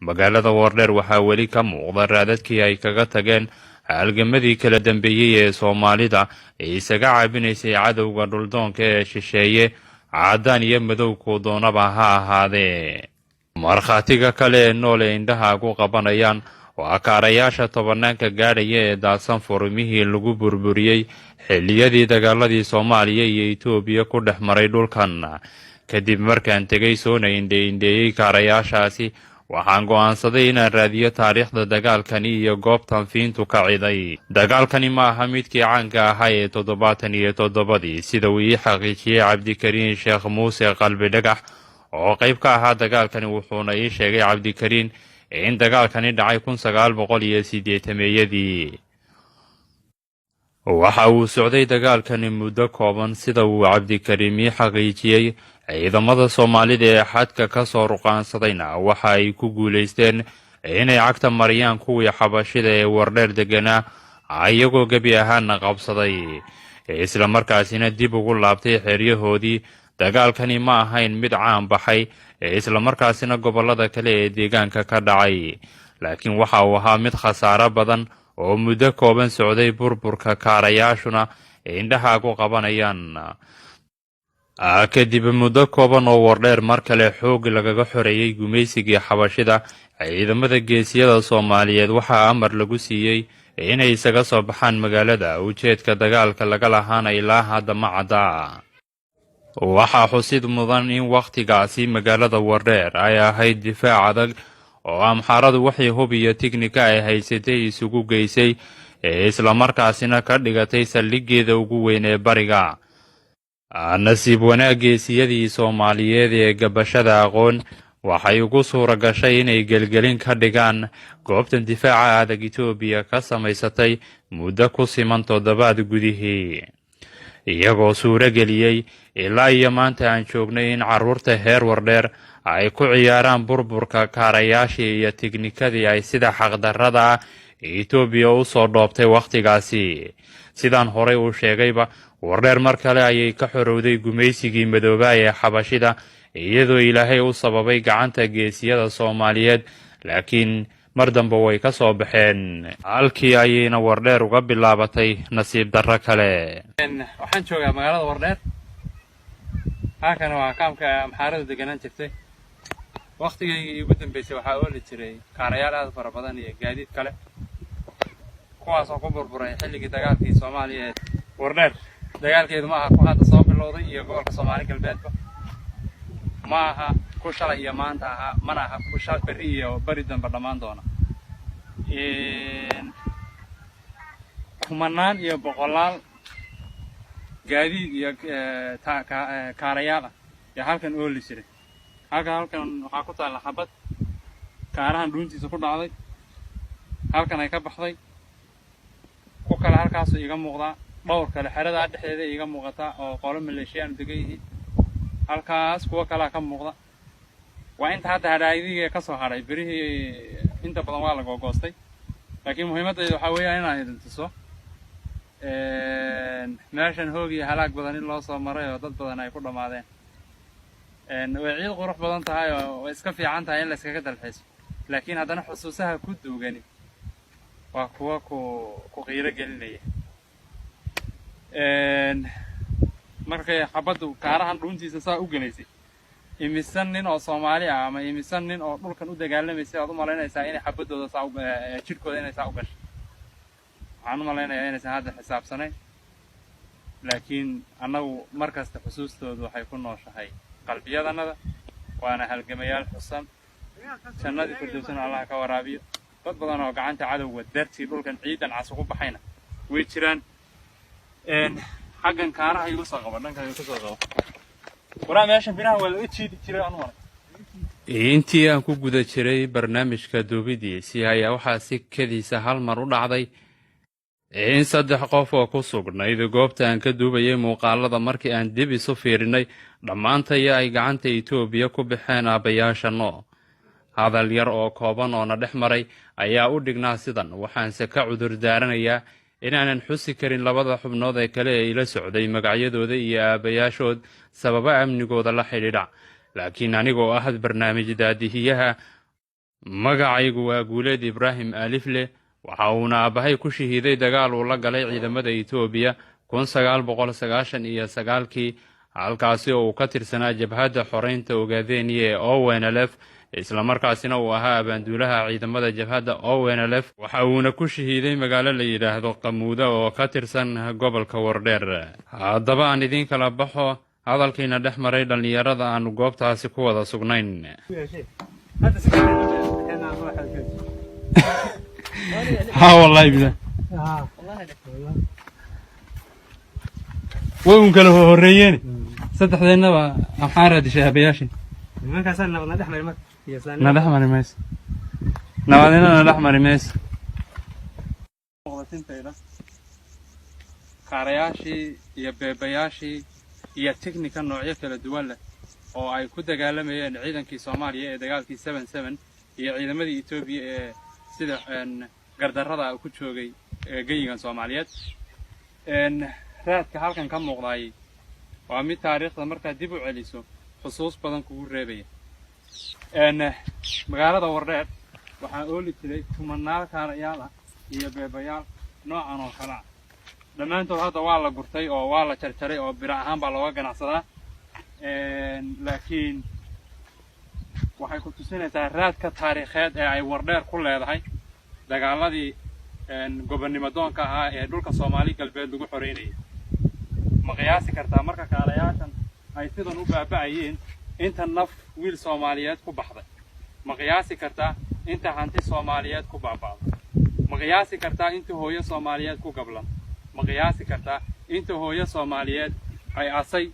magaalada Wardheer waxaa weli ka muuqda raadadkii ay kaga tageen halgamadii kala dambeeyey ee Soomaalida ee isaga caabinaysay cadowga dhuldoonka ee shisheeye caddaan iyo madowku doonaba ha ahaadee. markhaatiga kale ee nool ee indhaha ku qabanayaan waa kaarayaasha tobanaanka gaadhaya ee daadsan furmihii lagu burburiyey xilliyadii dagaaladii Soomaaliya iyo Itoobiya ku dhex maray dhulkan. kadib markaan tegay soona indheeyey kaarayaashaasi waxaan go'aansaday inaan raadiyo taariikhda dagaalkani iyo goobtan fiintu ka ciday. dagaalkani ma aha midkii caanka ahaa ee 77 sida uu ii xaqiijiyey Cabdikariin Sheekh Muuse Qalbi Dhagax oo qayb ka ahaa dagaalkani. wuxuuna ii sheegay Cabdikariin in dagaalkani dhacay 1980yadii. waxa uu socday dagaalkani muddo kooban sida uu Cabdikariin ii xaqiijiyey. ciidamada Soomaalida ee xadka ka soo ruqaansadayna waxa ay ku guulaysteen inay cagta mariyaan kuwii xabashida ee Wardheer deganaa ayagoo gebi ahaana qabsaday isla markaasina dib ugu laabtay xeryahoodii. dagaalkani ma ahayn mid caan baxay isla markaasina gobollada kale ee deegaanka ka dhacay, laakiin waxa uu ahaa mid khasaaro badan oo muddo kooban socday. burburka kaarayaashuna indhaha ku qabanayaan. kadib muddo kooban oo Wardheer mar kale xoog lagaga xoreeyey gumaysigii xabashida, ciidamada geesiyada Soomaaliyeed waxaa amar lagu siiyey inay isaga soo baxaan magaalada. ujeedka dagaalka laga lahaana ilaa hadda ma cadda. waxaa xusid mudan in wakhtigaasi magaalada Wardheer ay ahayd difaac adag oo Amxaaradu waxay hub iyo tiknika ay haysatay isugu geysay isla markaasina ka dhigatay saldhiggeeda ugu weyn ee bariga. nasiib wanaag geesiyadii Soomaaliyeed ee gabashada aqoon waxay ugu suura gashay inay gelgelin ka dhigaan goobtan difaaca adag Itoobiya ka samaysatay muddo ku siman 7 gudihii, iyagoo suuro geliyey ilaa iyo maanta aan joognay in carruurta heer Wardheer ay ku ciyaaraan burburka kaarayaashii iyo tiknikadii ay sida xaqdarrada Itoobiya u soo dhoobtay wakhtigaasi. sidaan horey u sheegayba, Wardheer mar kale ayay ka xorowday gumaysigii madoobaa ee xabashida iyadoo Ilaahay u sababay gacanta geesiyada Soomaaliyeed, laakiin mar dambe way ka soo baxeen. halkii ayayna Wardheer uga bilaabatay nasiib darro kale. waxaan joogaa magaalada Wardheer. halkan waa kaamka Amxaaradu deganaan jirtay. waqtigii ugu dambeysay waxaa ooli jiray kaarayaal aad fara badan iyo gaadiid kale kuwaas oo ku burburay xilligii dagaalkii Soomaaliya ee Wardheer. dagaalkeedu ma aha ku hadda soo bilowday iyo gobolka Soomaali galbeedba, ma aha ku shalay iyo maanta aha, mana aha ku shalay bari iyo bari dambe dhammaan doona. kumanaan iyo boqolaal gaadiid iyo kaarayaal ah ayaa halkan ooli jiray. halkan waxaa ku taalla xabad kaarahan dhuuntiisa ku dhacday, halkan ay ka baxday. ku kale halkaasuu iga muuqdaa, dhowr kale xerada dhexdeeda iga muuqata oo qolo maleeshiyaan degan yihiin. halkaas kuwa kale ka muuqda. waa inta hadda hadhaayadiga ka soo haray birihii inta badan waa la googoostay, laakiin muhiimadaydu waxaa weeyaan inaan idin tuso meeshan hoog iyo halaag badan in loo soo maray oo dad badan ay ku dhammaadeen. way ciid qurux badan tahay oo way iska fiican tahay in la iskaga dalxiiso, laakiin haddana xusuusaha ku duugani waa kuwa ku qiiro gelinaya. markay xabaddu kaarahan dhuuntiisa saa u gelaysay, imisan nin oo Soomaali ah ama imisan nin oo dhulkan u dagaalamaysay aad u malaynaysaa inay xabaddooda saa jidhkooda inay saa u gashay. waxaan u malaynayaa inaysan hadda xisaabsanayn, laakiin annagu markasta xusuustoodu waxay ku nooshahay qalbiyadannada. waana halgamayaal xusan, jannadii firdawsana Allah ka waraabiyo. dad badan oo gacanta cadowga dartii dhulkan ciidan cas ugu baxayna way jiraan. xaggan kaaraha igu soo qaba, dhankan igu soo qaba. waraa meeshan binaha waa laga jiidi jiray anu maray. intii aan ku guda jiray barnaamijka duubidiisii ayaa waxaa si kediisa hal mar u dhacday in 3 qof oo ku sugnayd goobta aan ka duubayay muuqaalada markii aan dib isu fiirinay dhammaantaya ay gacanta Itoobiya ku baxeen aabbayaashano. hadal yar oo kooban oo na dhex maray ayaa u dhignaa sidan. waxaanse ka cudur daaranayaa inaanan xusi karin 2 xubnood ee kale ee ila socday magacyadooda iyo aabbayaashood sababa amnigooda la xidhiidha, laakiin anigoo ah barnaamij daadihiyaha magacaygu waa Guuleed Ibraahim Alifle, waxa uuna aabbahay ku shahiiday dagaal uu la galay ciidamada Itoobiya 1999 halkaasi oo uu ka tirsanaa jabhadda xoreynta Ogaadeniya ee ONLF, isla markaasina uu ahaa abaanduulaha ciidamada jabhadda ONLF. waxa uuna ku shahiiday magaalo la yidhaahdo Qamuuda oo ka tirsan gobolka Wardheer. haddaba aan idin kala baxo hadalkiina dhex maray dhallinyarada aanu goobtaasi ku wada sugnayn. والله بلا وين كله هوريين صدحنا با محارد شهبياشي من كاسن نبض احمر مك ندحمر ميس نبضنا ندحمر ميس kaarayaashii iyo beebayaashii iyo technical noocyo kala duwan leh oo ay ku dagaalamayeen ciidankii Soomaaliya ee dagaalkii 77 iyo ciidamadii Itoobiya ee sida gardarrada ku joogay geeyigan Soomaaliyeed. raadka halkan ka muuqday waa mid taariikhda marka dib u celiso xusuus badan kugu reebaya. magaalada Wardheer waxaa ooli jiray kumanaan kaarayaal iyo beebayaal noocan oo kala dhammaantood hadda waa la gurtay oo waa la jarjaray oo bir ahaan baa looga ganacsadaa. laakiin waxay ku tusinaysaa raadka taariikheed ee ay Wardheer ku leedahay dagaaladii gobonnimo doonka ahaa ee dhulka Soomaali galbeed lagu xoreynayay. ma qiyaasi kartaa marka kaarayaashan ay sidan u baaba'ayeen inta naf wiil Soomaaliyeed ku baxday? ma qiyaasi kartaa inta hanti Soomaaliyeed ku baaba'day? ma qiyaasi kartaa inta hooyo Soomaaliyeed ku gablan? ma qiyaasi kartaa inta hooyo Soomaaliyeed ay asay